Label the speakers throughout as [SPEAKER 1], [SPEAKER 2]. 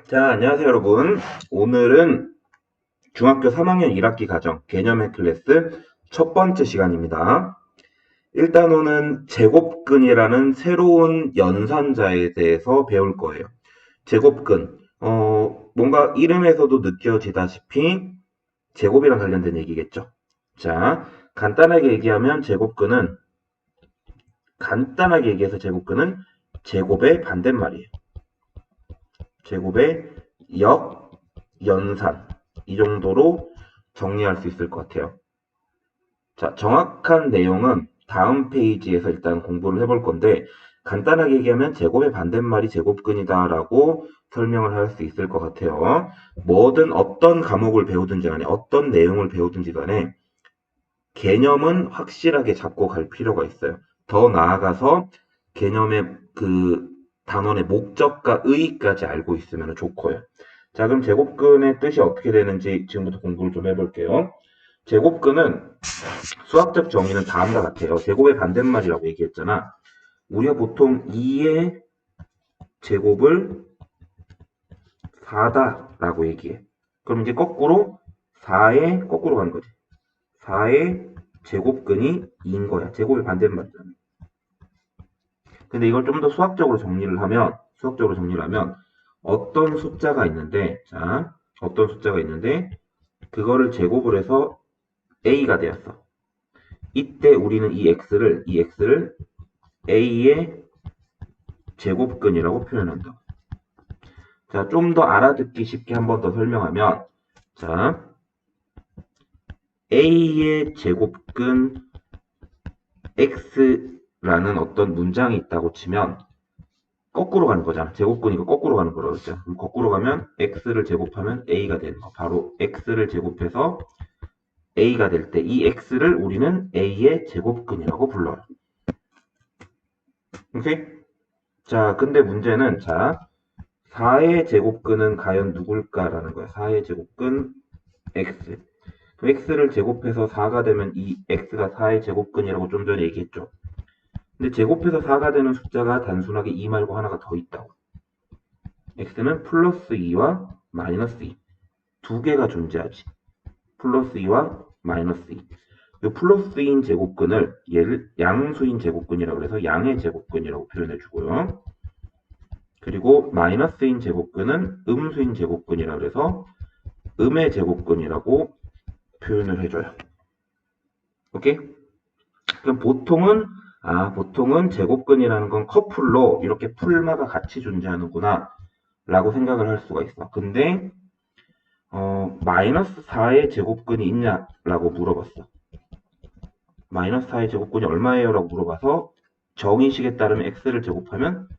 [SPEAKER 1] 자, 안녕하세요, 여러분. 오늘은 중학교 3학년 1학기 가정 개념의 클래스 첫 번째 시간입니다. 일단 오는 제곱근이라는 새로운 연산자에 대해서 배울 거예요. 제곱근. 뭔가 이름에서도 느껴지다시피 제곱이랑 관련된 얘기겠죠. 자, 간단하게 얘기해서 제곱근은 제곱의 반대말이에요. 제곱의 연산. 이 정도로 정리할 수 있을 것 같아요. 자, 정확한 내용은 다음 페이지에서 일단 공부를 해볼 건데, 간단하게 얘기하면 제곱의 반대말이 제곱근이다라고 설명을 할 수 있을 것 같아요. 뭐든 어떤 과목을 배우든지 간에, 어떤 내용을 배우든지 간에, 개념은 확실하게 잡고 갈 필요가 있어요. 더 나아가서 개념의 그 단원의 목적과 의의까지 알고 있으면 좋고요. 자, 그럼 제곱근의 뜻이 어떻게 되는지 지금부터 공부를 좀 해볼게요. 제곱근은 수학적 정의는 다음과 같아요. 제곱의 반대말이라고 얘기했잖아. 우리가 보통 2의 제곱을 4다라고 얘기해. 그럼 이제 거꾸로 4의 거꾸로 가는 거지. 4의 제곱근이 2인 거야. 제곱의 반대말이잖아. 근데 이걸 좀 더 수학적으로 정리를 하면 어떤 숫자가 있는데, 자, 어떤 숫자가 있는데 그거를 제곱을 해서 a가 되었어. 이때 우리는 이 x를 a의 제곱근이라고 표현한다. 자, 좀 더 알아듣기 쉽게 한 번 더 설명하면, 자, a의 제곱근 x라는 어떤 문장이 있다고 치면 거꾸로 가는 거잖아. 제곱근이고 거꾸로 가는 거라고 했죠. 그럼 거꾸로 가면 x를 제곱하면 a가 되는 거. 바로 x를 제곱해서 a가 될 때 이 x를 우리는 a의 제곱근이라고 불러요. 오케이? 자, 근데 문제는 자, 4의 제곱근은 과연 누굴까라는 거야. 4의 제곱근 x. x를 제곱해서 4가 되면 이 x가 4의 제곱근이라고 좀 전에 얘기했죠. 근데 제곱해서 4가 되는 숫자가 단순하게 2 말고 하나가 더 있다고. x는 플러스 2와 마이너스 2. 두 개가 존재하지. 플러스 2와 마이너스 2. 이 플러스 2인 제곱근을 얘를 양수인 제곱근이라고 해서 양의 제곱근이라고 표현해 주고요. 그리고 마이너스인 제곱근은 음수인 제곱근이라고 해서 음의 제곱근이라고 표현을 해줘요. 오케이? 그럼 보통은 제곱근이라는 건 커플로 이렇게 풀마가 같이 존재하는구나 라고 생각을 할 수가 있어. 근데 마이너스 4의 제곱근이 있냐라고 물어봤어. 마이너스 4의 제곱근이 얼마예요? 라고 물어봐서 정의식에 따르면 x를 제곱하면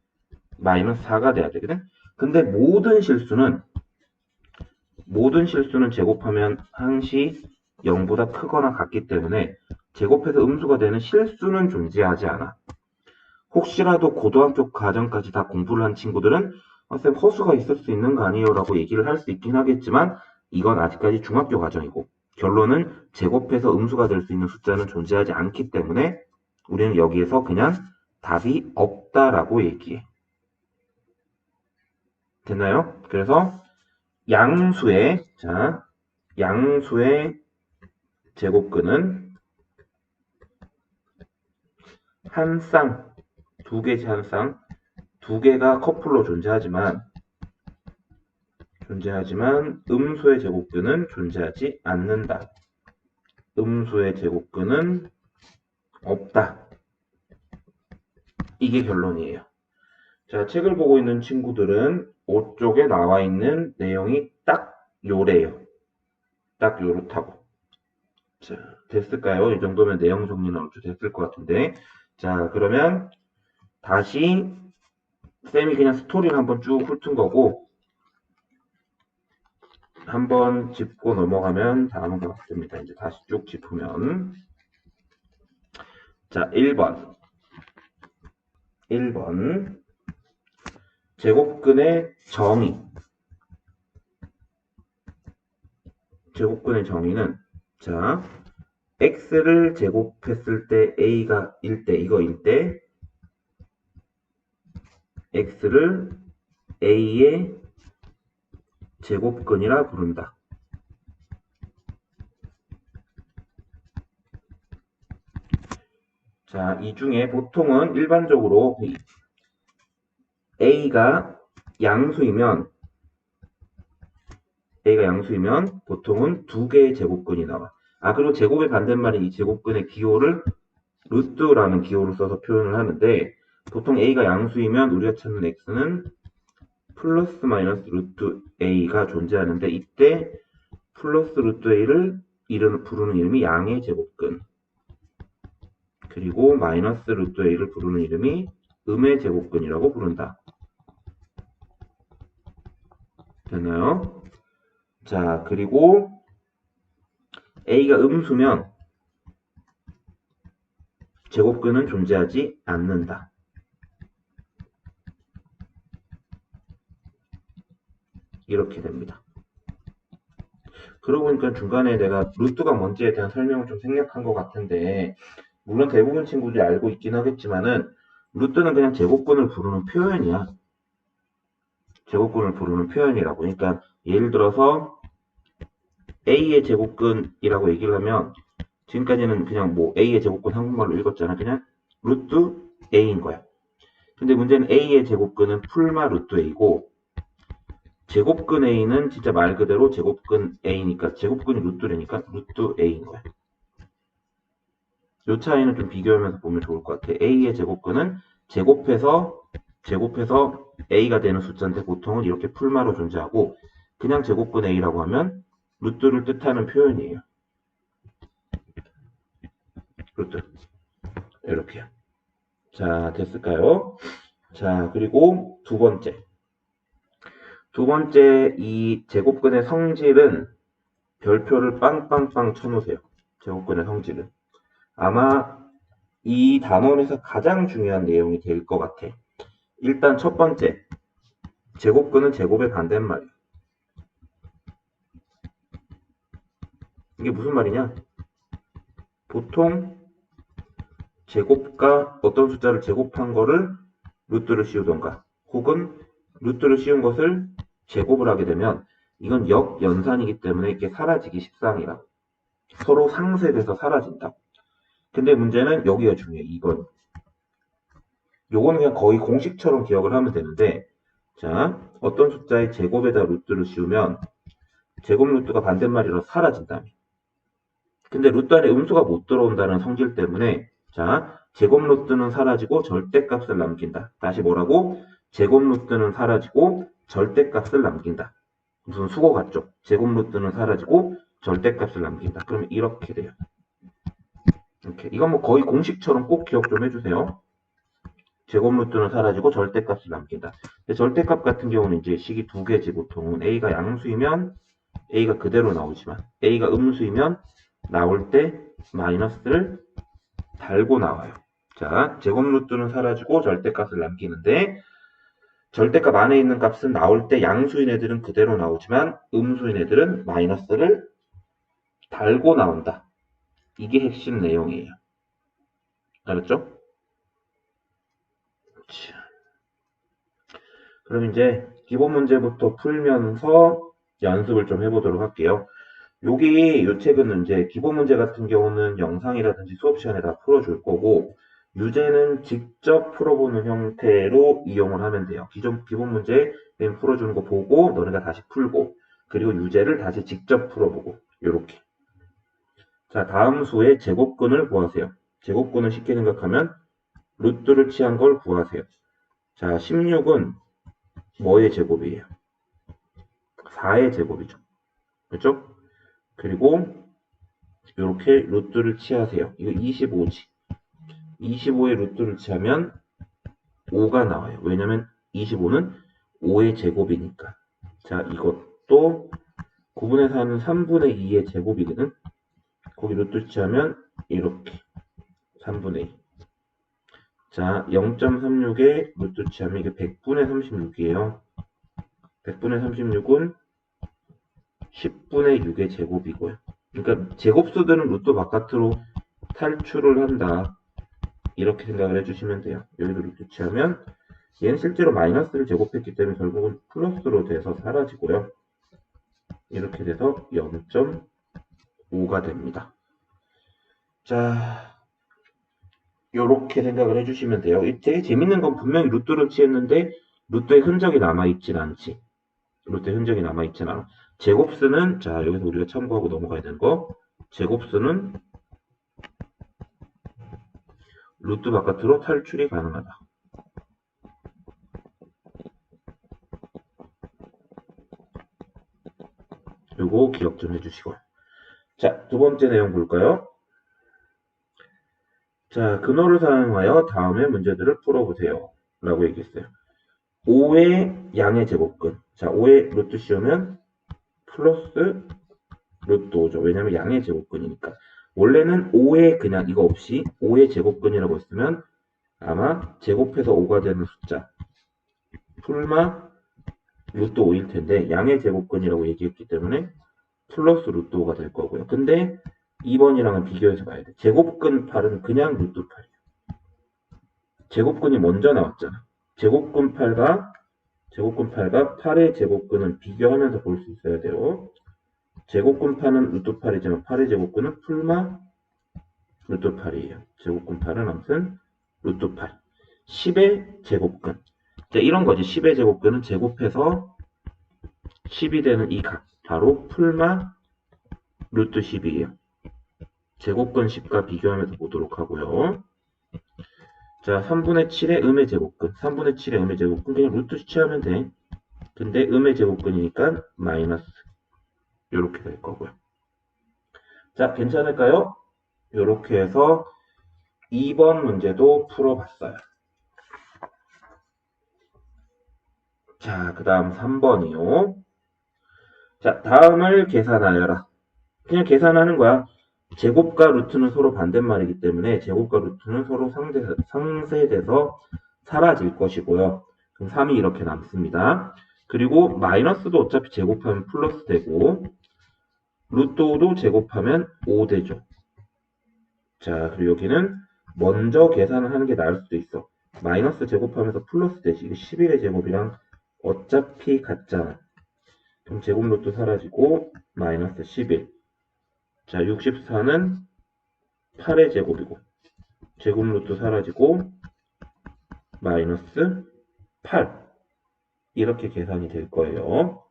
[SPEAKER 1] 마이너스 4가 돼야 되거든. 근데 모든 실수는 제곱하면 항시 0보다 크거나 같기 때문에 제곱해서 음수가 되는 실수는 존재하지 않아. 혹시라도 고등학교 과정까지 다 공부를 한 친구들은 쌤 허수가 있을 수 있는 거 아니에요? 라고 얘기를 할 수 있긴 하겠지만 이건 아직까지 중학교 과정이고 결론은 제곱해서 음수가 될 수 있는 숫자는 존재하지 않기 때문에 우리는 여기에서 그냥 답이 없다라고 얘기해. 됐나요? 그래서 양수의 제곱근은 한 쌍, 두 개지 한 쌍, 두 개가 커플로 존재하지만 음수의 제곱근은 존재하지 않는다. 음수의 제곱근은 없다. 이게 결론이에요. 자, 책을 보고 있는 친구들은 5쪽에 나와 있는 내용이 딱 요래요. 딱 요렇다고. 자, 됐을까요? 이 정도면 내용 정리는 얼추 됐을 것 같은데. 자, 그러면 다시 쌤이 그냥 스토리를 한번 쭉 훑은 거고 한번 짚고 넘어가면 다음과 같습니다. 이제 다시 쭉 짚으면 자, 1번 제곱근의 정의는 자, x를 제곱했을 때 a가 1대 이거일 때 x를 a의 제곱근이라 부른다. 자, 이 중에 보통은 일반적으로 A가 양수이면 보통은 두 개의 제곱근이 나와. 그리고 제곱의 반대말인 이 제곱근의 기호를 루트라는 기호를 써서 표현을 하는데, 보통 A가 양수이면 우리가 찾는 X는 플러스 마이너스 루트 A가 존재하는데, 이때 플러스 루트 A를 부르는 이름이 양의 제곱근, 그리고 마이너스 루트 A를 부르는 이름이 음의 제곱근이라고 부른다. 됐나요? 자, 그리고 A가 음수면 제곱근은 존재하지 않는다. 이렇게 됩니다. 그러고 보니까 중간에 내가 루트가 뭔지에 대한 설명을 좀 생략한 것 같은데, 물론 대부분 친구들이 알고 있긴 하겠지만은, 루트는 그냥 제곱근을 부르는 표현이야. 제곱근을 부르는 표현이라고. 그러니까 예를 들어서 A의 제곱근이라고 얘기를 하면, 지금까지는 그냥 뭐 A의 제곱근 한국말로 읽었잖아. 그냥 루트 A인 거야. 근데 문제는 A의 제곱근은 풀마 루트 A고, 제곱근 A는 진짜 말 그대로 제곱근 A니까 제곱근이 루트래니까 루트 A인 거야. 이 차이는 좀 비교하면서 보면 좋을 것 같아. A의 제곱근은 제곱해서 A가 되는 숫자인데 보통은 이렇게 풀마로 존재하고, 그냥 제곱근 A라고 하면 루트를 뜻하는 표현이에요. 루트. 이렇게요. 자, 됐을까요? 자, 그리고 두 번째 이 제곱근의 성질은 별표를 빵빵빵 쳐놓으세요. 제곱근의 성질은. 아마 이 단원에서 가장 중요한 내용이 될 것 같아. 일단 첫 번째, 제곱근은 제곱의 반대말이야. 이게 무슨 말이냐? 보통 제곱과 어떤 숫자를 제곱한 거를 루트를 씌우던가, 혹은 루트를 씌운 것을 제곱을 하게 되면 이건 역연산이기 때문에 이게 사라지기 십상이라. 서로 상쇄돼서 사라진다. 근데 문제는 여기가 중요해. 2번. 요거는 그냥 거의 공식처럼 기억을 하면 되는데, 자, 어떤 숫자의 제곱에다 루트를 씌우면 제곱 루트가 반대말이라 사라진다. 근데 루트 안에 음수가 못 들어온다는 성질 때문에, 자, 제곱 루트는 사라지고 절대값을 남긴다. 다시 뭐라고? 제곱 루트는 사라지고 절대값을 남긴다. 무슨 수거 같죠? 제곱 루트는 사라지고 절대값을 남긴다. 그러면 이렇게 돼요. 이렇게. 이건 뭐 거의 공식처럼 꼭 기억 좀 해주세요. 제곱 루트는 사라지고 절대값을 남긴다. 절대값 같은 경우는 이제 식이 두 개지. 보통은 A가 양수이면 A가 그대로 나오지만, A가 음수이면 나올 때 마이너스를 달고 나와요. 자, 제곱 루트는 사라지고 절대값을 남기는데, 절대값 안에 있는 값은 나올 때 양수인 애들은 그대로 나오지만 음수인 애들은 마이너스를 달고 나온다. 이게 핵심 내용이에요. 알았죠? 그럼 이제 기본 문제부터 풀면서 연습을 좀 해보도록 할게요. 이 책은 이제 기본 문제 같은 경우는 영상이라든지 수업 시간에 다 풀어줄 거고, 유제는 직접 풀어보는 형태로 이용을 하면 돼요. 기본 문제 풀어주는 거 보고 너네가 다시 풀고, 그리고 유제를 다시 직접 풀어보고, 요렇게. 자, 다음 수의 제곱근을 구하세요. 제곱근을 쉽게 생각하면 루트를 취한 걸 구하세요. 자, 16은 뭐의 제곱이에요? 4의 제곱이죠. 그렇죠? 그리고 이렇게 루트를 취하세요. 이거 25지. 25의 루트를 취하면 5가 나와요. 왜냐면 25는 5의 제곱이니까. 자, 이것도 9분의 4는 3분의 2의 제곱이거든. 거기 루트 취하면 이렇게 3분의 2. 자, 0.36의 루트 취하면 이게 100분의 36이에요. 100분의 36은 10분의 6의 제곱이고요. 그러니까 제곱수들은 루트 바깥으로 탈출을 한다. 이렇게 생각을 해주시면 돼요. 여기도 루트 취하면 얘는 실제로 마이너스를 제곱했기 때문에 결국은 플러스로 돼서 사라지고요. 이렇게 돼서 0.5가 됩니다. 자, 요렇게 생각을 해주시면 돼요. 되게 재밌는 건 분명히 루트를 취했는데 루트의 흔적이 남아있진 않지. 루트의 흔적이 남아있진 않아. 제곱수는 자 여기서 우리가 참고하고 넘어가야 되는 거 제곱수는 루트 바깥으로 탈출이 가능하다. 요거 기억 좀 해주시고. 자, 두 번째 내용 볼까요? 자, 근호를 사용하여 다음의 문제들을 풀어보세요. 라고 얘기했어요. 5의 양의 제곱근. 자, 5의 루트 씌우면 플러스 루트 5죠. 왜냐면 양의 제곱근이니까. 원래는 5의 그냥 이거 없이 5의 제곱근이라고 했으면 아마 제곱해서 5가 되는 숫자 풀마 루트 5일 텐데 양의 제곱근이라고 얘기했기 때문에 플러스 루트 5가 될 거고요. 근데 2번이랑은 비교해서 봐야 돼. 제곱근 8은 그냥 루트 8이에요. 제곱근이 먼저 나왔잖아. 제곱근 8과 8의 제곱근은 비교하면서 볼 수 있어야 돼요. 제곱근 8은 루트 8이지만 8의 제곱근은 풀마 루트 8이에요. 제곱근 8은 아무튼 루트 8. 10의 제곱근. 자, 이런 거지. 10의 제곱근은 제곱해서 10이 되는 이 각. 바로 풀마 루트 10이에요. 제곱근 10과 비교하면서 보도록 하고요. 자, 3분의 7의 음의 제곱근. 3분의 7의 음의 제곱근 그냥 루트 취하면 돼. 근데 음의 제곱근이니까 마이너스. 이렇게 될 거고요. 자, 괜찮을까요? 이렇게 해서 2번 문제도 풀어봤어요. 자, 그 다음 3번이요. 자, 다음을 계산하여라. 그냥 계산하는 거야. 제곱과 루트는 서로 반대말이기 때문에 제곱과 루트는 서로 상쇄돼서 사라질 것이고요. 그럼 3이 이렇게 남습니다. 그리고 마이너스도 어차피 제곱하면 플러스 되고 루트 5도 제곱하면 5 되죠. 자, 그리고 여기는 먼저 계산을 하는 게 나을 수도 있어. 마이너스 제곱하면서 플러스 되지. 이거 11의 제곱이랑 어차피 같잖아. 그럼 제곱 루트 사라지고 마이너스 11. 자, 64는 8의 제곱이고 제곱 루트 사라지고 마이너스 8. 이렇게 계산이 될 거예요.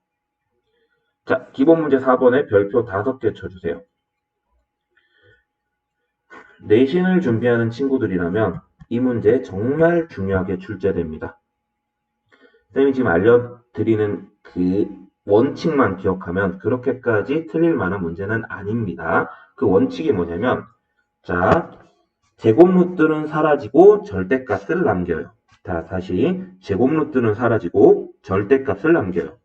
[SPEAKER 1] 자, 기본 문제 4번에 별표 5개 쳐주세요. 내신을 준비하는 친구들이라면 이 문제 정말 중요하게 출제됩니다. 쌤이 지금 알려드리는 그 원칙만 기억하면 그렇게까지 틀릴 만한 문제는 아닙니다. 그 원칙이 뭐냐면 자, 제곱 루트는 사라지고 절대값을 남겨요. 자, 다시 제곱 루트는 사라지고 절대값을 남겨요.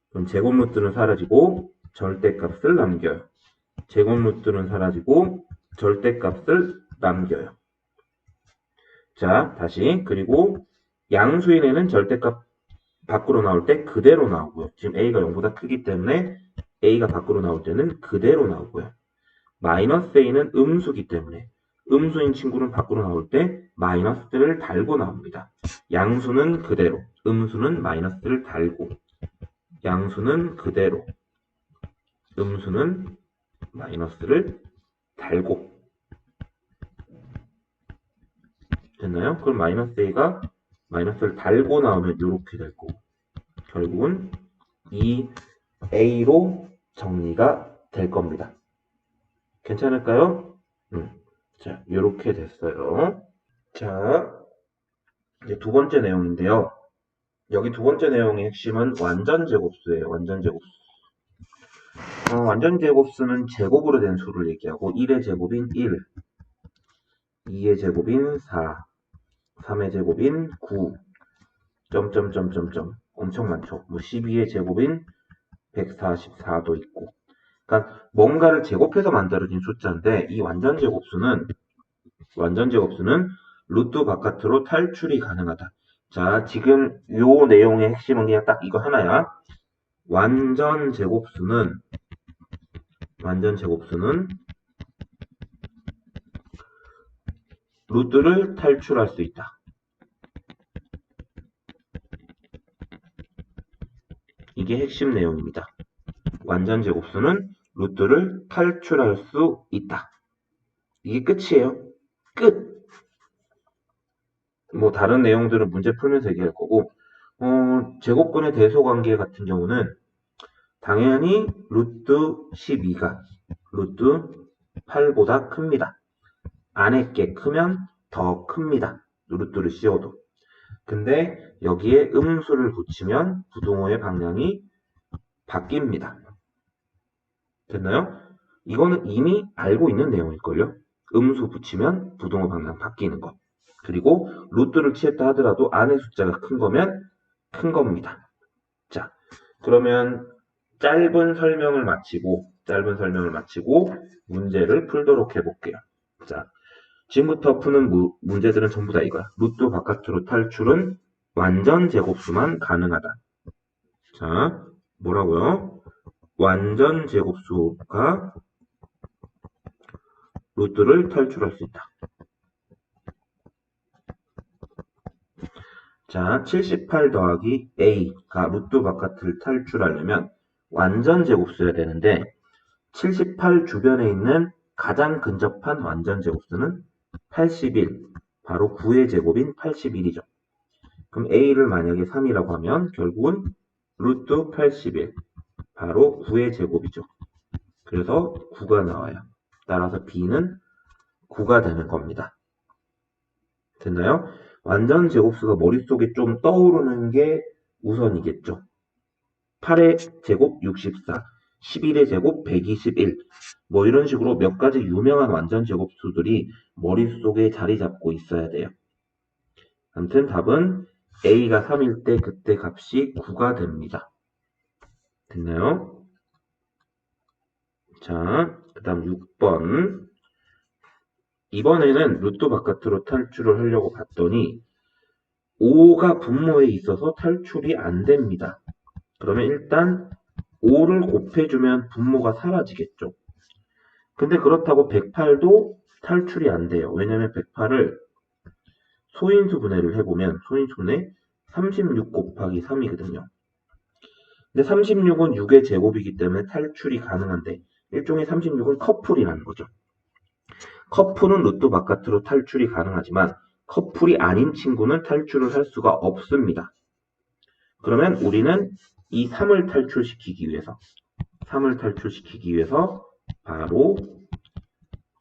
[SPEAKER 1] 그럼 제곱 루트는 사라지고 절대값을 남겨요. 제곱 루트는 사라지고 절대값을 남겨요. 자, 다시 그리고 양수인에는 절대값 밖으로 나올 때 그대로 나오고요. 지금 a가 0보다 크기 때문에 a가 밖으로 나올 때는 그대로 나오고요. 마이너스 a는 음수기 때문에 음수인 친구는 밖으로 나올 때 마이너스를 달고 나옵니다. 양수는 그대로, 음수는 마이너스를 달고, 양수는 그대로, 음수는 마이너스를 달고. 됐나요? 그럼 마이너스 a가 마이너스를 달고 나오면 이렇게 될 거고 결국은 이 a로 정리가 될 겁니다. 괜찮을까요? 자, 이렇게 됐어요. 자, 이제 두 번째 내용인데요. 여기 두 번째 내용의 핵심은 완전 제곱수예요. 완전 제곱수. 완전 제곱수는 제곱으로 된 수를 얘기하고 1의 제곱인 1, 2의 제곱인 4, 3의 제곱인 9, 점점점점점 엄청 많죠. 뭐 12의 제곱인 144도 있고. 그러니까 뭔가를 제곱해서 만들어진 숫자인데 이 완전 제곱수는 루트 바깥으로 탈출이 가능하다. 자, 지금 요 내용의 핵심은 그냥 딱 이거 하나야. 완전 제곱수는 루트를 탈출할 수 있다. 이게 핵심 내용입니다. 완전 제곱수는 루트를 탈출할 수 있다. 이게 끝이에요. 끝! 뭐 다른 내용들은 문제 풀면서 얘기할 거고 제곱근의 대소관계 같은 경우는 당연히 루트 12가 루트 8보다 큽니다. 안에 게 크면 더 큽니다. 루트를 씌워도. 근데 여기에 음수를 붙이면 부등호의 방향이 바뀝니다. 됐나요? 이거는 이미 알고 있는 내용일걸요. 음수 붙이면 부등호 방향 바뀌는 거. 그리고 루트를 취했다 하더라도 안의 숫자가 큰 거면 큰 겁니다. 자, 그러면 짧은 설명을 마치고 문제를 풀도록 해볼게요. 자, 지금부터 푸는 문제들은 전부 다 이거야. 루트 바깥으로 탈출은 완전 제곱수만 가능하다. 자, 뭐라고요? 완전 제곱수가 루트를 탈출할 수 있다. 자, 78 더하기 a가 루트 바깥을 탈출하려면 완전 제곱수여야 되는데 78 주변에 있는 가장 근접한 완전 제곱수는 81, 바로 9의 제곱인 81이죠. 그럼 a를 만약에 3이라고 하면 결국은 루트 81, 바로 9의 제곱이죠. 그래서 9가 나와요. 따라서 b는 9가 되는 겁니다. 됐나요? 완전 제곱수가 머릿속에 좀 떠오르는 게 우선이겠죠. 8의 제곱 64, 11의 제곱 121, 뭐 이런 식으로 몇 가지 유명한 완전 제곱수들이 머릿속에 자리 잡고 있어야 돼요. 아무튼 답은 a가 3일 때 그때 값이 9가 됩니다. 됐나요? 자, 그 다음 6번. 이번에는 루트 바깥으로 탈출을 하려고 봤더니 5가 분모에 있어서 탈출이 안 됩니다. 그러면 일단 5를 곱해주면 분모가 사라지겠죠. 근데 그렇다고 108도 탈출이 안 돼요. 왜냐면 108을 소인수 분해를 해보면 소인수분해 36 곱하기 3이거든요. 근데 36은 6의 제곱이기 때문에 탈출이 가능한데 일종의 36은 커플이라는 거죠. 커플은 루트 바깥으로 탈출이 가능하지만 커플이 아닌 친구는 탈출을 할 수가 없습니다. 그러면 우리는 이 3을 탈출시키기 위해서 바로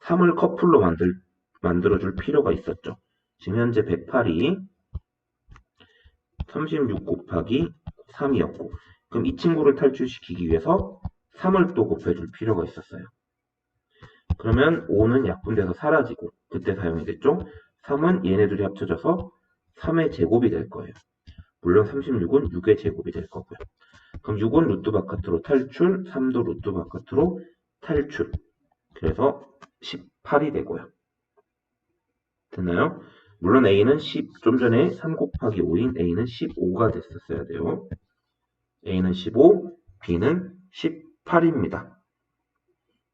[SPEAKER 1] 3을 커플로 만들어줄 필요가 있었죠. 지금 현재 108이 36 곱하기 3이었고 그럼 이 친구를 탈출시키기 위해서 3을 또 곱해줄 필요가 있었어요. 그러면 5는 약분돼서 사라지고 그때 사용이 됐죠. 3은 얘네들이 합쳐져서 3의 제곱이 될 거예요. 물론 36은 6의 제곱이 될 거고요. 그럼 6은 루트 바깥으로 탈출, 3도 루트 바깥으로 탈출. 그래서 18이 되고요. 됐나요? 물론 A는 좀 전에 3 곱하기 5인 A는 15가 됐었어야 돼요. A는 15, B는 18입니다.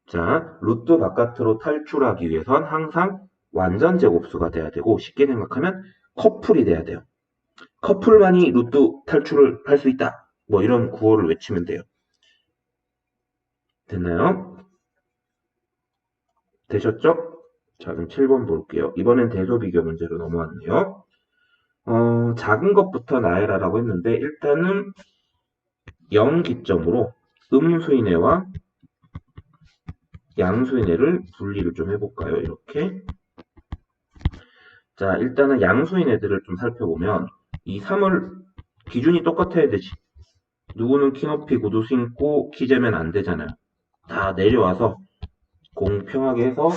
[SPEAKER 1] 자, 루트 바깥으로 탈출하기 위해선 항상 완전 제곱수가 돼야 되고 쉽게 생각하면 커플이 돼야 돼요. 커플만이 루트 탈출을 할 수 있다. 뭐 이런 구호를 외치면 돼요. 됐나요? 되셨죠? 자, 그럼 7번 볼게요. 이번엔 대소비교 문제로 넘어왔네요. 작은 것부터 나열하라고 했는데 일단은 0 기점으로 음수인해와 양수인해를 분리를 좀 해볼까요? 이렇게. 자, 일단은 양수인해들을 좀 살펴보면 이 3을 기준이 똑같아야 되지. 누구는 키높이 구두 신고 키 재면 안 되잖아요. 다 내려와서 공평하게 해서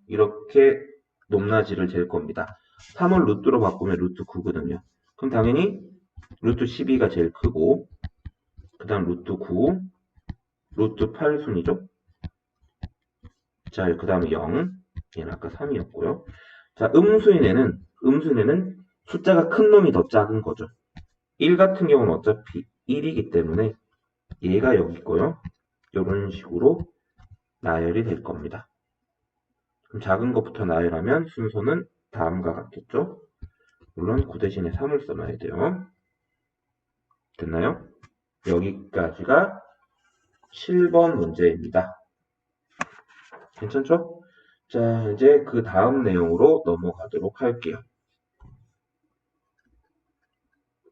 [SPEAKER 1] 이렇게 높낮이를 잴 겁니다. 3을 루트로 바꾸면 루트 9거든요. 그럼 당연히 루트 12가 제일 크고 그 다음 루트 9, 루트 8 순이죠. 자, 그 다음에 0, 얘는 아까 3이었고요. 자, 음수인해는 숫자가 큰 놈이 더 작은 거죠. 1 같은 경우는 어차피 1이기 때문에 얘가 여기 있고요. 이런 식으로 나열이 될 겁니다. 그럼 작은 것부터 나열하면 순서는 다음과 같겠죠? 물론 9 대신에 3을 써놔야 돼요. 됐나요? 여기까지가 7번 문제입니다. 괜찮죠? 자, 이제 그 다음 내용으로 넘어가도록 할게요.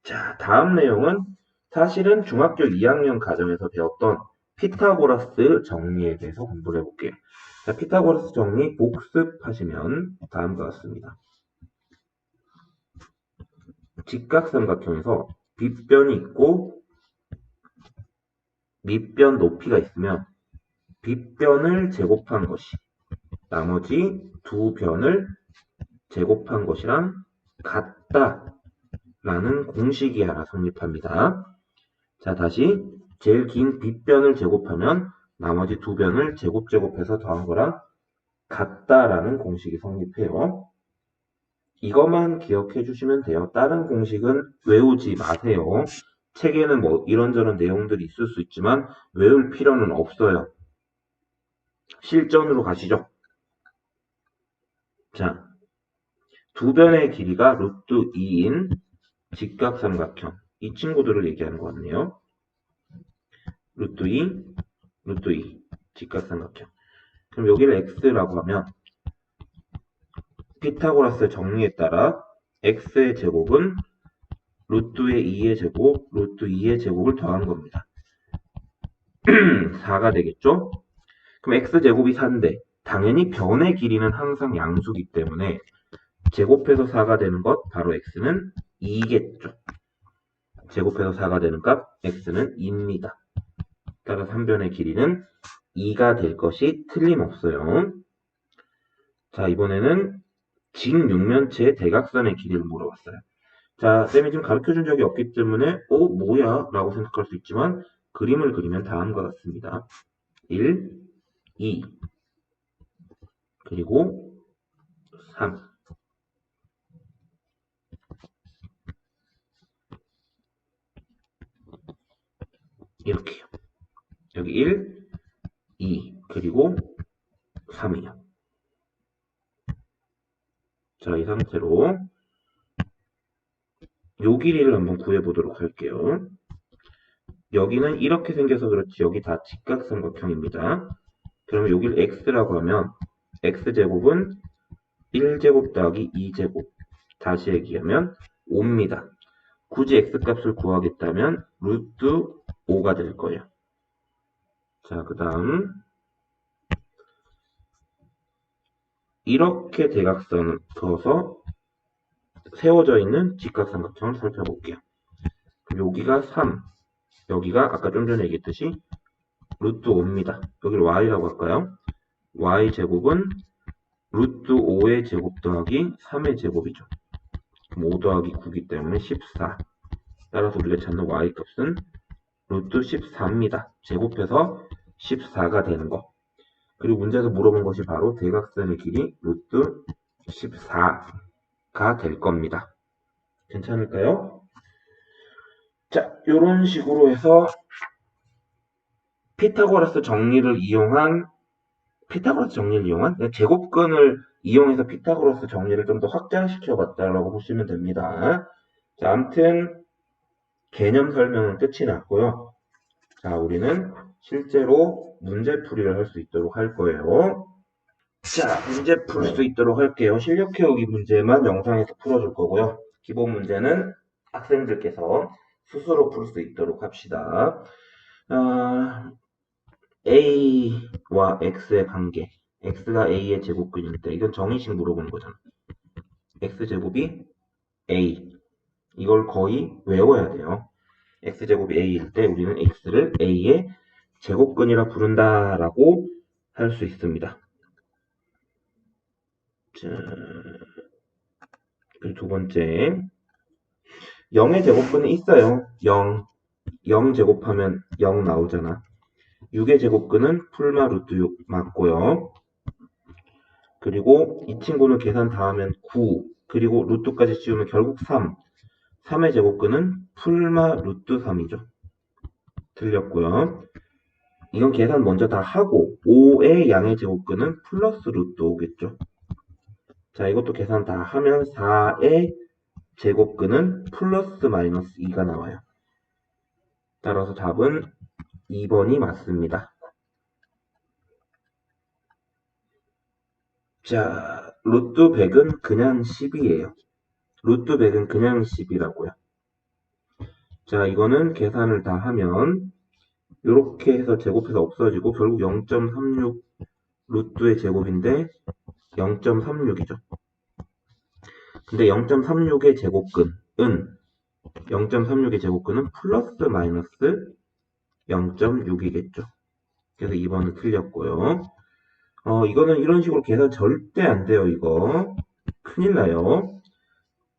[SPEAKER 1] 자, 다음 내용은 사실은 중학교 2학년 과정에서 배웠던 피타고라스 정리에 대해서 공부를 해볼게요. 자, 피타고라스 정리 복습하시면 다음과 같습니다. 직각삼각형에서 빗변이 있고 밑변 높이가 있으면 빗변을 제곱한 것이 나머지 두 변을 제곱한 것이랑 같다 라는 공식이 하나 성립합니다. 자, 다시 제일 긴 빗변을 제곱하면 나머지 두 변을 제곱해서 더한 거랑 같다라는 공식이 성립해요. 이것만 기억해 주시면 돼요. 다른 공식은 외우지 마세요. 책에는 뭐 이런저런 내용들이 있을 수 있지만 외울 필요는 없어요. 실전으로 가시죠. 자, 두 변의 길이가 루트 2인 직각삼각형. 이 친구들을 얘기하는 것 같네요. 루트 2, 루트 2, 직각삼각형. 그럼 여기를 x라고 하면 피타고라스 정리에 따라 x의 제곱은 루트의 2의 제곱, 루트 2의 제곱을 더한 겁니다. 4가 되겠죠? 그럼 x제곱이 4인데 당연히 변의 길이는 항상 양수기 때문에 제곱해서 4가 되는 것 바로 x는 2겠죠. 제곱해서 4가 되는 값 x는 2입니다. 따라서 한 변의 길이는 2가 될 것이 틀림없어요. 자, 이번에는 직육면체의 대각선의 길이를 물어봤어요. 자, 쌤이 지금 가르쳐준 적이 없기 때문에 뭐야? 라고 생각할 수 있지만 그림을 그리면 다음과 같습니다. 1, 2, 그리고 3. 이렇게요. 여기 1, 2, 그리고 3이요. 자, 이 상태로 요 길이를 한번 구해보도록 할게요. 여기는 이렇게 생겨서 그렇지 여기 다 직각삼각형입니다. 그러면 여기를 x라고 하면 x제곱은 1제곱 더하기 2제곱 다시 얘기하면 5입니다. 굳이 x값을 구하겠다면 루트 5가 될 거예요. 자, 그 다음 이렇게 대각선을 그어서 세워져 있는 직각삼각형을 살펴볼게요. 여기가 3, 여기가 아까 좀 전에 얘기했듯이 루트 5입니다. 여기를 y라고 할까요? y제곱은 루트 5의 제곱 더하기 3의 제곱이죠. 그럼 5 더하기 9이기 때문에 14. 따라서 우리가 찾는 y값은 루트 14입니다. 제곱해서 14가 되는 거. 그리고 문제에서 물어본 것이 바로 대각선의 길이 루트 14가 될 겁니다. 괜찮을까요? 자, 이런 식으로 해서 피타고라스 정리를 이용한 제곱근을 이용해서 피타고라스 정리를 좀 더 확장시켜 봤다라고 보시면 됩니다. 자, 아무튼 개념 설명은 끝이 났고요. 자, 우리는 실제로 문제풀이를 할 수 있도록 할 거예요. 자, 문제 풀 수 있도록 할게요. 실력 키우기 문제만 영상에서 풀어줄 거고요. 기본 문제는 학생들께서 스스로 풀 수 있도록 합시다. A와 X의 관계. X가 A의 제곱근일 때, 이건 정의식 물어보는 거잖아. X제곱이 A. 이걸 거의 외워야 돼요. X제곱이 A일 때 우리는 X를 A의 제곱근이라 부른다라고 할 수 있습니다. 자, 그리고 두 번째. 0의 제곱근은 있어요. 0 제곱하면 0 나오잖아. 6의 제곱근은 풀마 루트 6 맞고요. 그리고 이 친구는 계산 다 하면 9, 그리고 루트까지 씌우면 결국 3. 3의 제곱근은 풀마 루트 3이죠. 틀렸고요. 이건 계산 먼저 다 하고 5의 양의 제곱근은 플러스 루트 5겠죠. 자, 이것도 계산 다 하면 4의 제곱근은 플러스 마이너스 2가 나와요. 따라서 답은 2번이 맞습니다. 자, 루트 100은 그냥 10이에요. 루트 100은 그냥 10이라고요. 자, 이거는 계산을 다 하면 이렇게 해서 제곱해서 없어지고 결국 0.36 루트의 제곱인데 0.36이죠. 근데 0.36의 제곱근은 플러스 마이너스 0.6이겠죠. 그래서 2번은 틀렸고요. 이거는 이런 식으로 계산 절대 안 돼요, 이거. 큰일 나요.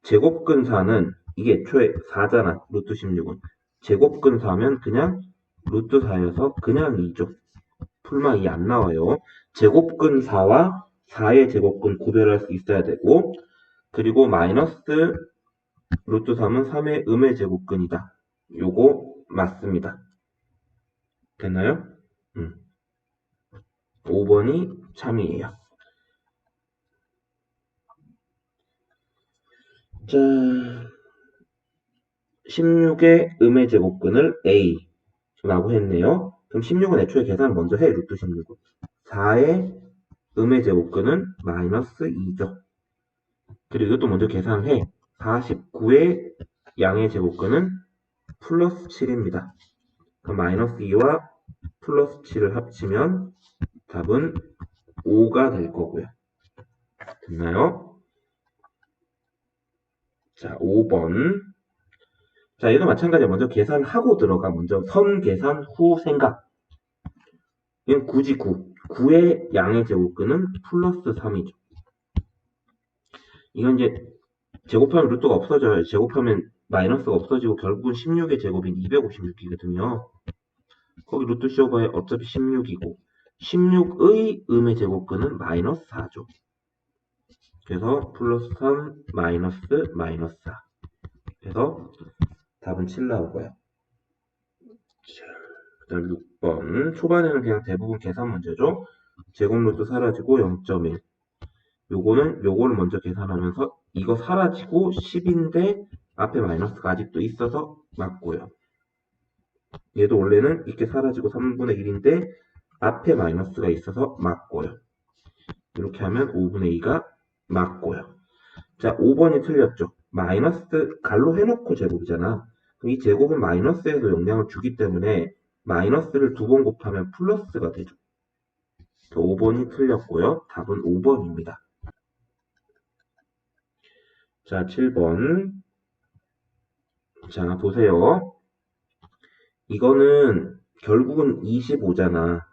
[SPEAKER 1] 제곱근 4는 이게 애초에 4잖아, 루트 16은. 제곱근 4면 그냥 루트 4여서 그냥 2죠. 풀마 2 안 나와요. 제곱근 4와 4의 제곱근 구별할 수 있어야 되고, 그리고 마이너스 루트 3은 3의 음의 제곱근이다. 요거 맞습니다. 됐나요? 5번이 참이에요. 자, 16의 음의 제곱근을 A라고 했네요. 그럼 16은 애초에 계산 먼저 해, 루트 16은. 4의 음의 제곱근은 마이너스 2죠. 그리고 이것도 먼저 계산을 해. 49의 양의 제곱근은 플러스 7입니다. 그럼 마이너스 2와 플러스 7을 합치면 답은 5가 될 거고요. 됐나요? 자, 5번. 자, 얘도 마찬가지야. 먼저 계산하고 들어가. 먼저 선 계산 후 생각. 이건 9지 9. 9의 양의 제곱근은 플러스 3이죠. 이건 이제 제곱하면 루트가 없어져요. 제곱하면 마이너스가 없어지고 결국은 16의 제곱인 256이거든요. 거기 루트 씌워봐야 어차피 16이고 16의 음의 제곱근은 마이너스 4죠. 그래서 플러스 3 마이너스 4. 그래서 답은 7 나오고요. 그 다음 6번. 초반에는 그냥 대부분 계산 문제죠. 제곱 루트 사라지고 0.1. 요거를 먼저 계산하면서 이거 사라지고 10인데 앞에 마이너스가 아직도 있어서 맞고요. 얘도 원래는 이렇게 사라지고 3분의 1인데 앞에 마이너스가 있어서 맞고요. 이렇게 하면 5분의 2가 맞고요. 자, 5번이 틀렸죠. 마이너스 갈로 해놓고 제곱이잖아. 이 제곱은 마이너스에도 영향을 주기 때문에 마이너스를 2번 곱하면 플러스가 되죠. 5번이 틀렸고요. 답은 5번입니다. 자, 7번. 자, 보세요. 이거는 결국은 25잖아.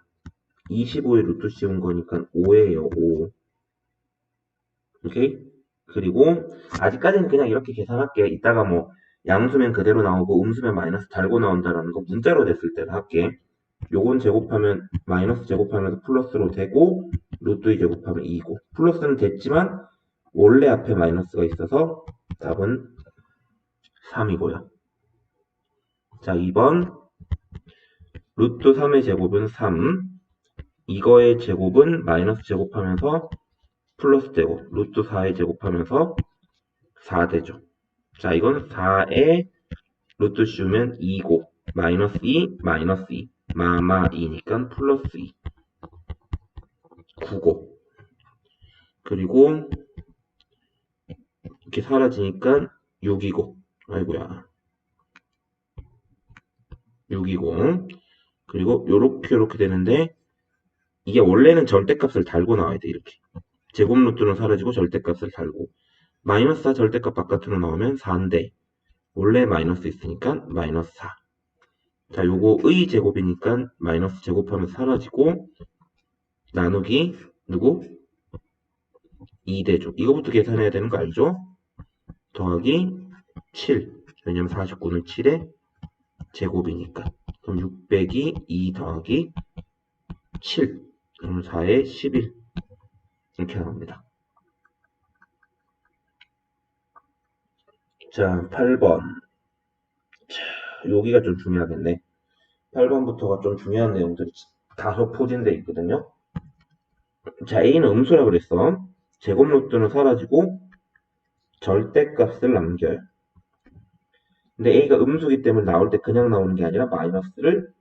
[SPEAKER 1] 25의 루트 씌운 거니까 5예요, 5. 오케이? 그리고 아직까지는 그냥 이렇게 계산할게. 이따가 뭐 양수면 그대로 나오고 음수면 마이너스 달고 나온다라는 거 문자로 됐을 때는 할게. 요건 제곱하면 마이너스 제곱하면서 플러스로 되고 루트 2 제곱하면 2고 플러스는 됐지만 원래 앞에 마이너스가 있어서 답은 3이고요. 자, 2번 루트 3의 제곱은 3. 이거의 제곱은 마이너스 제곱하면서 플러스 되고 루트 4의 제곱하면서 4 되죠. 자, 이건 4의 루트 씌우면 2고 마이너스 2 마이너스 2 마마 2니까 플러스 2 9고 그리고 이렇게 사라지니까 6이고 아이고야 6이고 그리고 요렇게 되는데 이게 원래는 절대값을 달고 나와야 돼. 이렇게 제곱 루트는 사라지고 절대값을 달고 마이너스 4 절대값 바깥으로 나오면 4인데 원래 마이너스 있으니까 마이너스 4. 자, 요거 의 제곱이니까 마이너스 제곱하면 사라지고 나누기 누구? 2대죠. 이거부터 계산해야 되는 거 알죠? 더하기 7. 왜냐면 49는 7의 제곱이니까. 그럼 600이 2 더하기 7. 그럼 4의 11. 이렇게 나옵니다. 자, 8번. 자, 여기가 좀 중요하겠네. 8번부터가 좀 중요한 내용들이 다소 포진되어 있거든요. 자, A는 음수라고 그랬어. 제곱 루트는 사라지고 절대값을 남겨요. 근데 A가 음수기 때문에 나올 때 그냥 나오는 게 아니라 마이너스를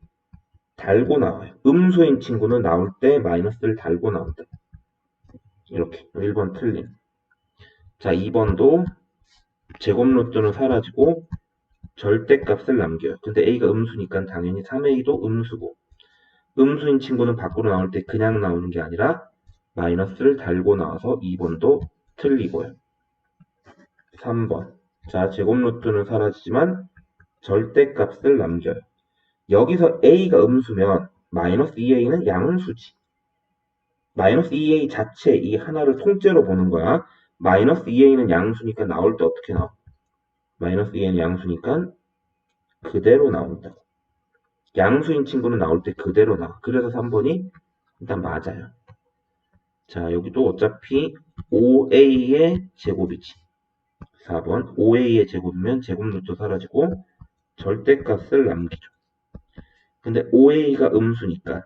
[SPEAKER 1] 달고 나와요. 음수인 친구는 나올 때 마이너스를 달고 나온다. 이렇게 1번 틀림. 자, 2번도 제곱 루트는 사라지고 절대값을 남겨요. 근데 a가 음수니까 당연히 3a도 음수고, 음수인 친구는 밖으로 나올 때 그냥 나오는 게 아니라 마이너스를 달고 나와서 2번도 틀리고요. 3번. 자, 제곱 루트는 사라지지만 절대값을 남겨요. 여기서 a가 음수면 마이너스 2a는 양수지. 마이너스 2a 자체 이 하나를 통째로 보는 거야. 마이너스 2a는 양수니까 나올 때 어떻게 나와? 마이너스 2a는 양수니까 그대로 나온다. 양수인 친구는 나올 때 그대로 나와. 그래서 3번이 일단 맞아요. 자, 여기도 어차피 5a의 제곱이지. 4번 5a의 제곱이면 제곱 루트 사라지고 절대값을 남기죠. 근데 5a가 음수니까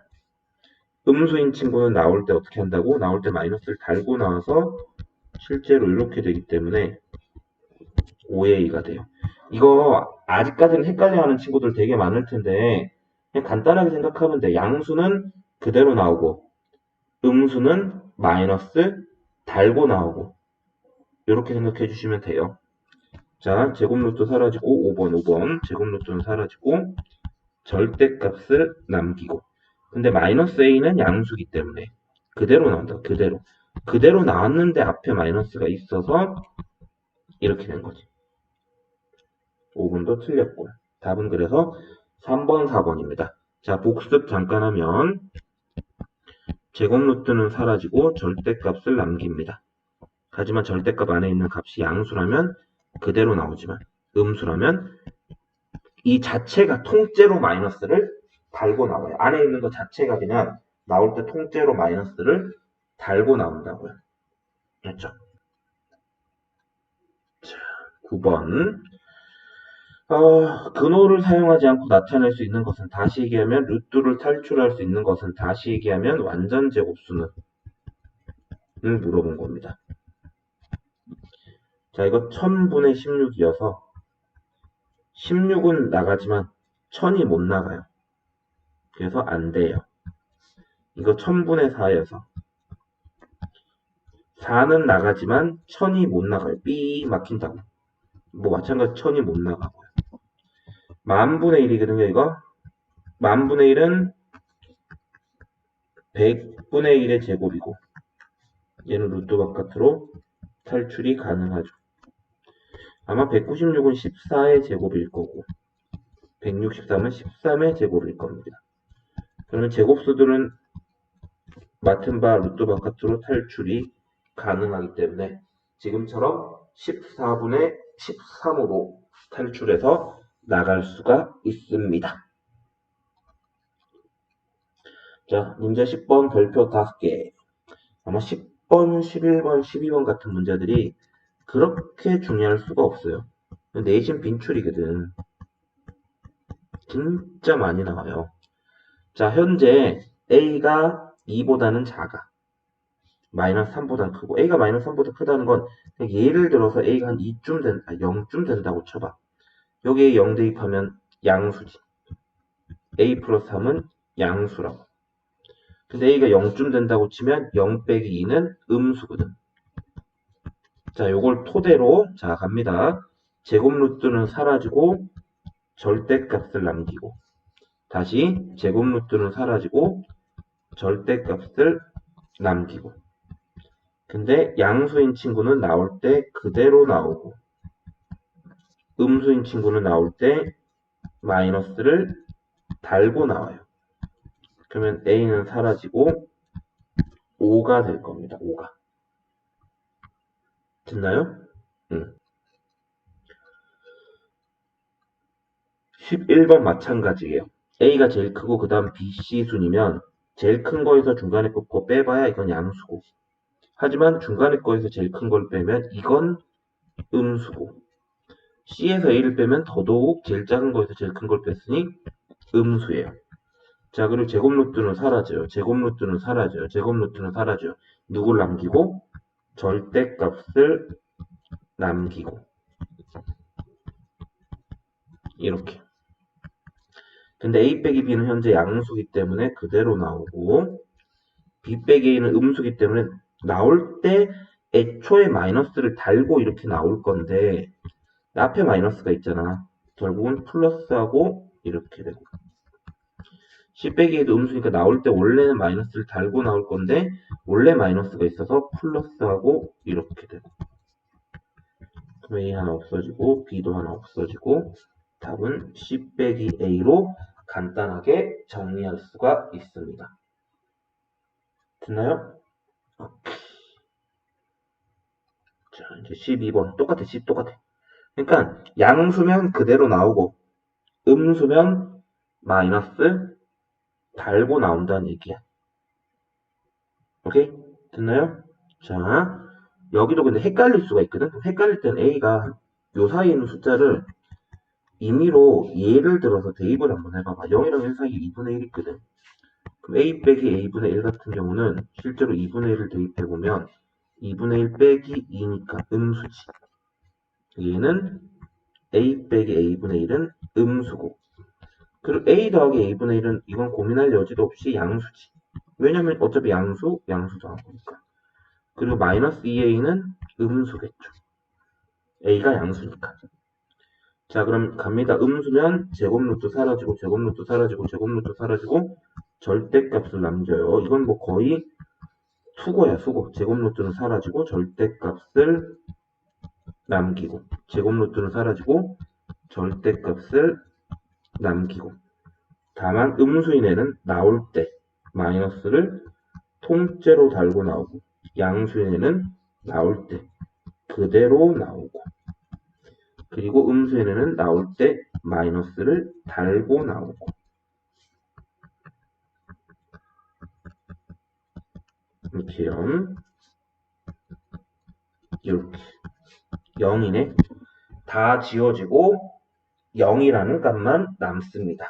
[SPEAKER 1] 음수인 친구는 나올 때 어떻게 한다고? 나올 때 마이너스를 달고 나와서 실제로 이렇게 되기 때문에 5a가 돼요. 이거 아직까지는 헷갈려하는 친구들 되게 많을 텐데 그냥 간단하게 생각하면 돼. 양수는 그대로 나오고 음수는 마이너스 달고 나오고 이렇게 생각해 주시면 돼요. 자, 제곱 루트 사라지고 5번 제곱 루트는 사라지고 절대값을 남기고 근데 마이너스 a는 양수기 때문에 그대로 나온다. 그대로 나왔는데 앞에 마이너스가 있어서 이렇게 된 거지. 5번도 틀렸고요. 답은 그래서 3번, 4번입니다. 자, 복습 잠깐 하면 제곱 루트는 사라지고 절대값을 남깁니다. 하지만 절대값 안에 있는 값이 양수라면 그대로 나오지만 음수라면 이 자체가 통째로 마이너스를 달고 나와요. 안에 있는 것 자체가 그냥 나올 때 통째로 마이너스를 달고 나온다고요. 됐죠? 자, 9번. 근호를 사용하지 않고 나타낼 수 있는 것은 다시 얘기하면 루트를 탈출할 수 있는 것은 다시 얘기하면 완전 제곱수는 을 물어본 겁니다. 자, 이거 1000분의 16이어서 16은 나가지만 1000이 못 나가요. 그래서 안 돼요. 이거 1000분의 4여서 4는 나가지만 1000이 못 나가요. 삐 막힌다고. 뭐 마찬가지 1000이 못 나가고요. 만분의 1이거든요, 이거. 만분의 1은 100분의 1의 제곱이고 얘는 루트 바깥으로 탈출이 가능하죠. 아마 196은 14의 제곱일 거고 163은 13의 제곱일 겁니다. 그러면 제곱수들은 맡은 바 루트 바깥으로 탈출이 가능하기 때문에 지금처럼 14분의 13으로 탈출해서 나갈 수가 있습니다. 자, 문제 10번 별표 5개. 아마 10번, 11번, 12번 같은 문제들이 그렇게 중요할 수가 없어요. 내신 빈출이거든. 진짜 많이 나와요. 자, 현재 A가 2보다는 작아. 마이너스 3보다 크고 A가 마이너스 3보다 크다는 건 예를 들어서 A가 한 2쯤 0쯤 된다고 쳐봐. 여기에 0 대입하면 양수지. A 플러스 3은 양수라고. 근데 A가 0쯤 된다고 치면 0 빼기 2는 음수거든. 자, 요걸 토대로 자 갑니다. 제곱 루트는 사라지고 절대값을 남기고 다시 제곱 루트는 사라지고 절대값을 남기고 근데 양수인 친구는 나올 때 그대로 나오고 음수인 친구는 나올 때 마이너스를 달고 나와요. 그러면 A는 사라지고 5가 될 겁니다. 5가. 됐나요? 11번 마찬가지예요. A가 제일 크고 그 다음 B, C 순이면 제일 큰 거에서 중간에 거 빼봐야 이건 양수고 하지만 중간에 거에서 제일 큰 걸 빼면 이건 음수고 C에서 A를 빼면 더더욱 제일 작은 거에서 제일 큰 걸 뺐으니 음수예요. 자, 그리고 제곱 루트는 사라져요. 제곱 루트는 사라져요. 제곱 루트는 사라져요. 누굴 남기고? 절대값을 남기고 이렇게. 근데 a 빼기 b는 현재 양수기 때문에 그대로 나오고 b 빼기 a는 음수기 때문에 나올 때 애초에 마이너스를 달고 이렇게 나올 건데 앞에 마이너스가 있잖아. 결국은 플러스하고 이렇게 되고 c 빼기 a도 음수니까 나올 때 원래는 마이너스를 달고 나올 건데 원래 마이너스가 있어서 플러스하고 이렇게 되고 그럼 a 하나 없어지고 b도 하나 없어지고 답은 c 빼기 a로 간단하게 정리할 수가 있습니다. 됐나요? 자, 이제 12번. 똑같아, 똑같아. 그러니까, 양수면 그대로 나오고, 음수면 마이너스 달고 나온다는 얘기야. 오케이? 됐나요? 자, 여기도 근데 헷갈릴 수가 있거든? 헷갈릴 땐 A가 요 사이에 있는 숫자를 임의로 예를 들어서 대입을 한번 해봐봐. 0이랑 1 사이에 2분의 1 있거든. 그럼 A 빼기 A분의 1 같은 경우는 실제로 2분의 1을 대입해보면 2분의 1 빼기 2니까 음수지. 얘는 A 빼기 A분의 1은 음수고 그리고 A 더하기 A분의 1은 이건 고민할 여지도 없이 양수지. 왜냐면 어차피 양수, 양수 더한 거니까. 그리고 마이너스 2A는 음수겠죠. A가 양수니까. 자 그럼 갑니다. 음수면 제곱루트 사라지고 제곱루트 사라지고 제곱루트 사라지고 절대값을 남겨요. 이건 뭐 거의 수고야 수고. 제곱루트는 사라지고 절대값을 남기고 제곱루트는 사라지고 절대값을 남기고 다만 음수인에는 나올 때 마이너스를 통째로 달고 나오고 양수인에는 나올 때 그대로 나오고 그리고 음수인에는 나올 때 마이너스를 달고 나오고 이렇게요. 이렇게 0이네. 다 지워지고 0이라는 값만 남습니다.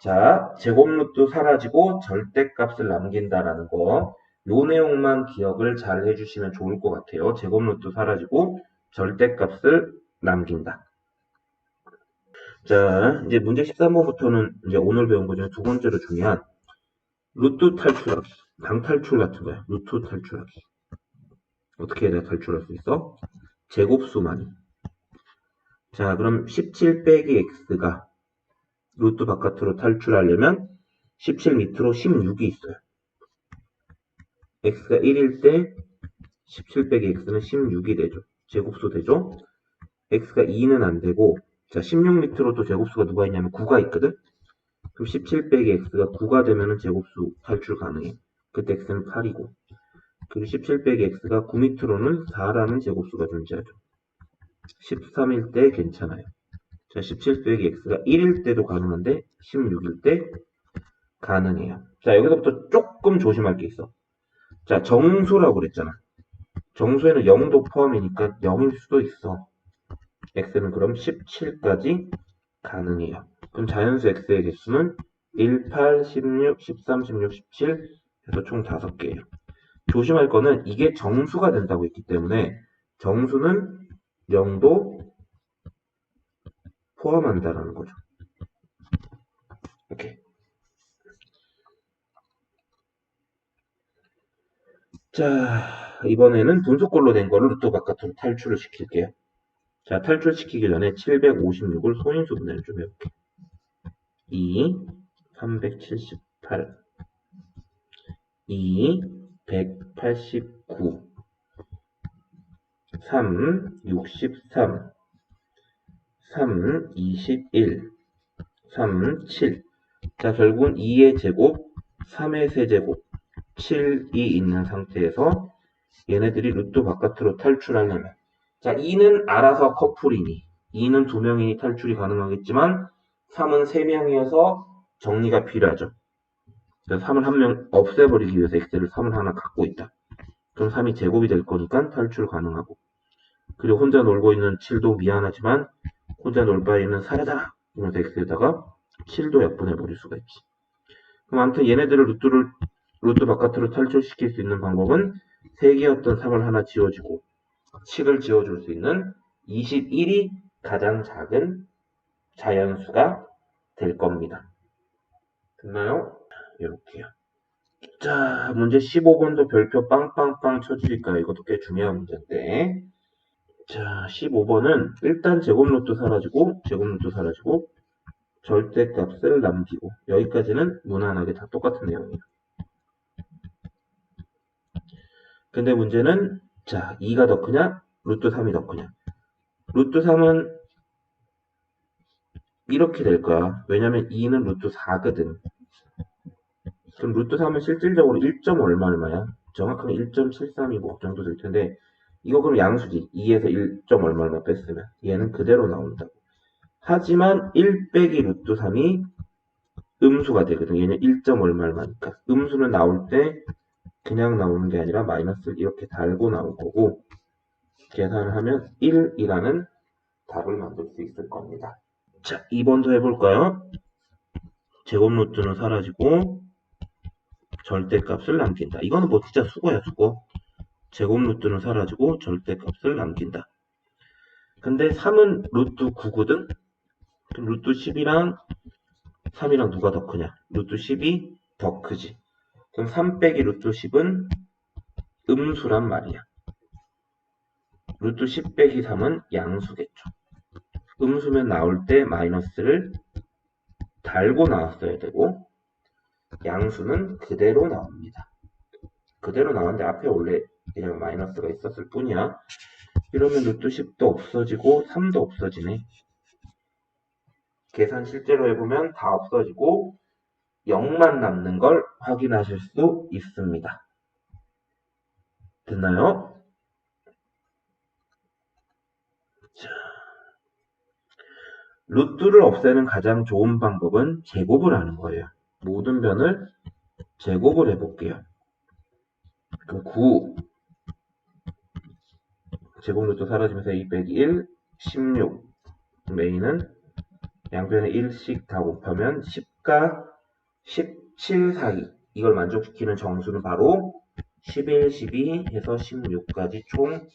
[SPEAKER 1] 자, 제곱루트 사라지고 절대값을 남긴다라는 거. 요 내용만 기억을 잘 해주시면 좋을 것 같아요. 제곱루트 사라지고 절대값을 남긴다. 자, 이제 문제 13번부터는 이제 오늘 배운 것 중에 두 번째로 중요한 루트 탈출하기, 방탈출 같은 거야. 루트 탈출하기. 어떻게 해야 탈출할 수 있어? 제곱수만이. 자, 그럼 17 빼기 x가 루트 바깥으로 탈출하려면 17 밑으로 16이 있어요. x가 1일 때 17 빼기 x는 16이 되죠. 제곱수 되죠. x가 2는 안 되고 자, 16 밑으로 또 제곱수가 누가 있냐면 9가 있거든. 그럼 17 빼기 x가 9가 되면은 제곱수 탈출 가능해. 그때 x는 8이고 그리고 17 빼기 x가 9 밑으로는 4라는 제곱수가 존재하죠. 13일 때 괜찮아요. 자, 17 빼기 x가 1일 때도 가능한데 16일 때 가능해요. 자, 여기서부터 조금 조심할 게 있어. 자, 정수라고 그랬잖아. 정수에는 0도 포함이니까 0일 수도 있어. x는 그럼 17까지 가능해요. 그럼 자연수 x의 개수는 1, 8, 16, 13, 16, 17 해서 총 5개예요. 조심할 거는 이게 정수가 된다고 했기 때문에 정수는 0도 포함한다라는 거죠. 오케이. 자, 이번에는 분수꼴로 된 거를 루트 바깥으로 탈출을 시킬게요. 자, 탈출시키기 전에 756을 소인수 분해를 좀 해볼게. 2, 378, 2, 189, 3, 63, 3, 21, 3, 7. 자, 결국은 2의 제곱, 3의 세제곱, 7이 있는 상태에서 얘네들이 루트 바깥으로 탈출하려면 자, 2는 알아서 커플이니 2는 2명이니 탈출이 가능하겠지만 3은 3명이어서 정리가 필요하죠. 그래서 3을 한 명 없애버리기 위해서 x를 3을 하나 갖고 있다. 그럼 3이 제곱이 될 거니까 탈출 가능하고 그리고 혼자 놀고 있는 7도 미안하지만 혼자 놀 바에는 사라져라 이러면서 x에다가 7도 약분해버릴 수가 있지. 그럼 아무튼 얘네들을 루트 바깥으로 탈출시킬 수 있는 방법은 3개였던 3을 하나 지워주고 7을 지워줄 수 있는 21이 가장 작은 자연수가 될 겁니다. 됐나요? 이렇게요. 자, 문제 15번도 별표 빵빵빵 쳐주실까요? 이것도 꽤 중요한 문제인데. 자, 15번은 일단 제곱 루트 사라지고, 절대값을 남기고, 여기까지는 무난하게 다 똑같은 내용이에요. 근데 문제는, 자, 2가 더 크냐? 루트 3이 더 크냐? 루트 3은 이렇게 될 거야. 왜냐면 2는 루트 4거든. 그럼 루트 3은 실질적으로 1점 얼마야? 정확하게 1.735 정도 될 텐데, 이거 그럼 양수지. 2에서 1점 얼마 뺐으면. 얘는 그대로 나온다고. 하지만 1 빼기 루트 3이 음수가 되거든. 얘는 1점 얼마니까. 음수는 나올 때 그냥 나오는 게 아니라 마이너스를 이렇게 달고 나올 거고, 계산을 하면 1이라는 답을 만들 수 있을 겁니다. 자, 2번도 해볼까요? 제곱 루트는 사라지고 절대값을 남긴다. 이거는 뭐 진짜 수거야, 수거. 제곱 루트는 사라지고 절대값을 남긴다. 근데 3은 루트 9거든? 그럼 루트 10이랑 3이랑 누가 더 크냐? 루트 10이 더 크지. 그럼 3 빼기 루트 10은 음수란 말이야. 루트 10 빼기 3은 양수겠죠. 음수면 나올 때 마이너스를 달고 나왔어야 되고, 양수는 그대로 나옵니다. 그대로 나왔는데 앞에 원래 그냥 마이너스가 있었을 뿐이야. 이러면 루트 10도 없어지고 3도 없어지네. 계산 실제로 해보면 다 없어지고 0만 남는 걸 확인하실 수 있습니다. 됐나요? 자, 루트를 없애는 가장 좋은 방법은 제곱을 하는 거예요. 모든 변을 제곱을 해볼게요. 그럼 9 제곱 루트 사라지면서 2 빼기 1 16 메인은 양변에 1씩 다 곱하면 10과 17 사이 이걸 만족시키는 정수는 바로 11, 12 해서 16까지 총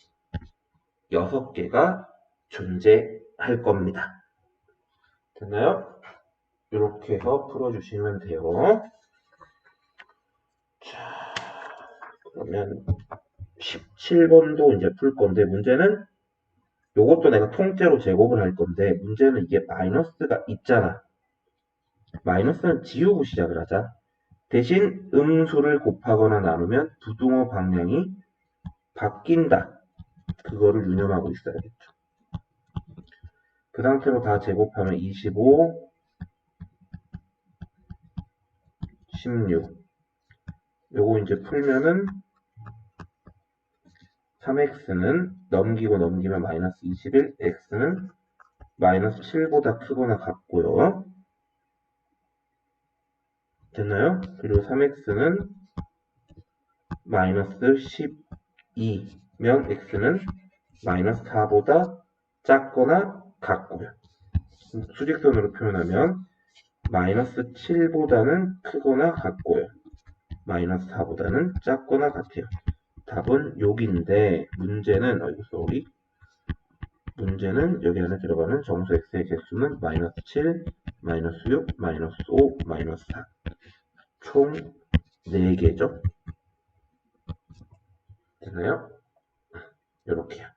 [SPEAKER 1] 6개가 존재할 겁니다. 됐나요? 이렇게 해서 풀어주시면 돼요. 자, 그러면 17번도 이제 풀 건데 문제는 요것도 내가 통째로 제곱을 할 건데 문제는 이게 마이너스가 있잖아. 마이너스는 지우고 시작을 하자. 대신 음수를 곱하거나 나누면 부등호 방향이 바뀐다. 그거를 유념하고 있어야겠죠. 그 상태로 다 제곱하면 25, 16. 요거 이제 풀면은 3x는 넘기고 넘기면 마이너스 21, x는 마이너스 7보다 크거나 같고요. 됐나요? 그리고 3x는 마이너스 12면 x는 마이너스 4보다 작거나 같고요. 수직선으로 표현하면 마이너스 7보다는 크거나 같고요. 마이너스 4보다는 작거나 같아요. 답은 여기인데 문제는 문제는 여기 안에 들어가는 정수 x의 개수는 마이너스 7, 마이너스 6, 마이너스 5, 마이너스 4 총 4개죠. 됐나요? 이렇게요.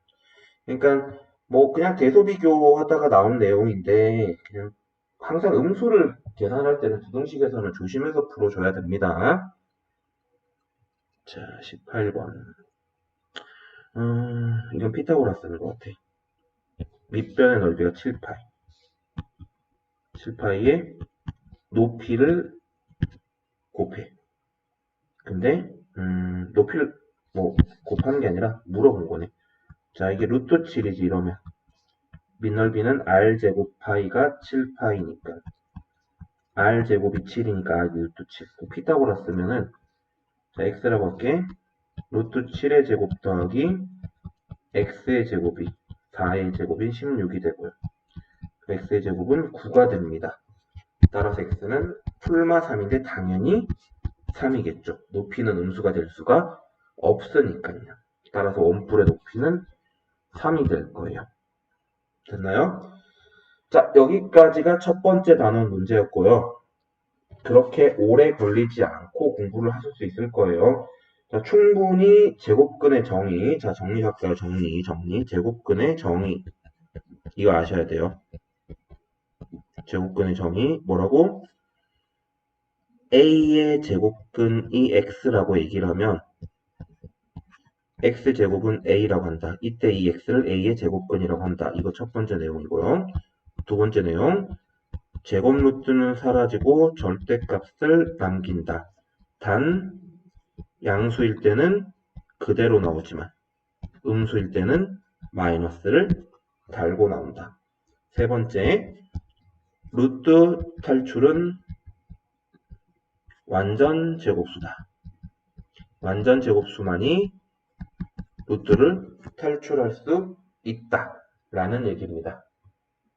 [SPEAKER 1] 그러니까 뭐 그냥 대소비교 하다가 나온 내용인데 그냥 항상 음수를 계산할 때는 부등식에서는 조심해서 풀어줘야 됩니다. 자, 18번. 이건 피타고라스인 것 같아. 밑변의 넓이가 7파이. 7파이에 높이를 곱해. 근데 높이를 뭐 곱하는 게 아니라 물어본 거네. 자, 이게 루트 7이지 이러면 밑넓이는 r제곱 파이가 7파이니까 r제곱이 7이니까 r 루트 7. 피타고라스 쓰면은 자, x라고 할게. 루트 7의 제곱 더하기 x의 제곱이 4의 제곱인 16이 되고요. x의 제곱은 9가 됩니다. 따라서 x는 풀마 3인데 당연히 3이겠죠. 높이는 음수가 될 수가 없으니까요. 따라서 원뿔의 높이는 3이 될 거예요. 됐나요? 자, 여기까지가 첫 번째 단원 문제였고요. 그렇게 오래 걸리지 않고 공부를 하실 수 있을 거예요. 자, 충분히 제곱근의 정의, 자, 정리할까요? 정리. 제곱근의 정의. 이거 아셔야 돼요. 제곱근의 정의, 뭐라고? A의 제곱근이 X라고 얘기를 하면, X제곱은 A라고 한다. 이때 이 X를 A의 제곱근이라고 한다. 이거 첫 번째 내용이고요. 두 번째 내용, 제곱 루트는 사라지고 절대값을 남긴다. 단, 양수일 때는 그대로 나오지만, 음수일 때는 마이너스를 달고 나온다. 세 번째, 루트 탈출은 완전 제곱수다. 완전 제곱수만이 루트를 탈출할 수 있다. 라는 얘기입니다.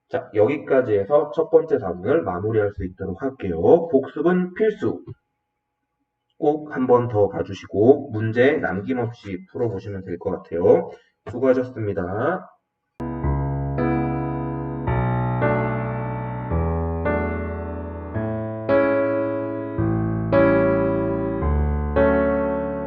[SPEAKER 1] 자, 여기까지 해서 첫 번째 사문을 마무리할 수 있도록 할게요. 복습은 필수. 꼭 한 번 더 봐주시고 문제 남김없이 풀어보시면 될 것 같아요. 수고하셨습니다.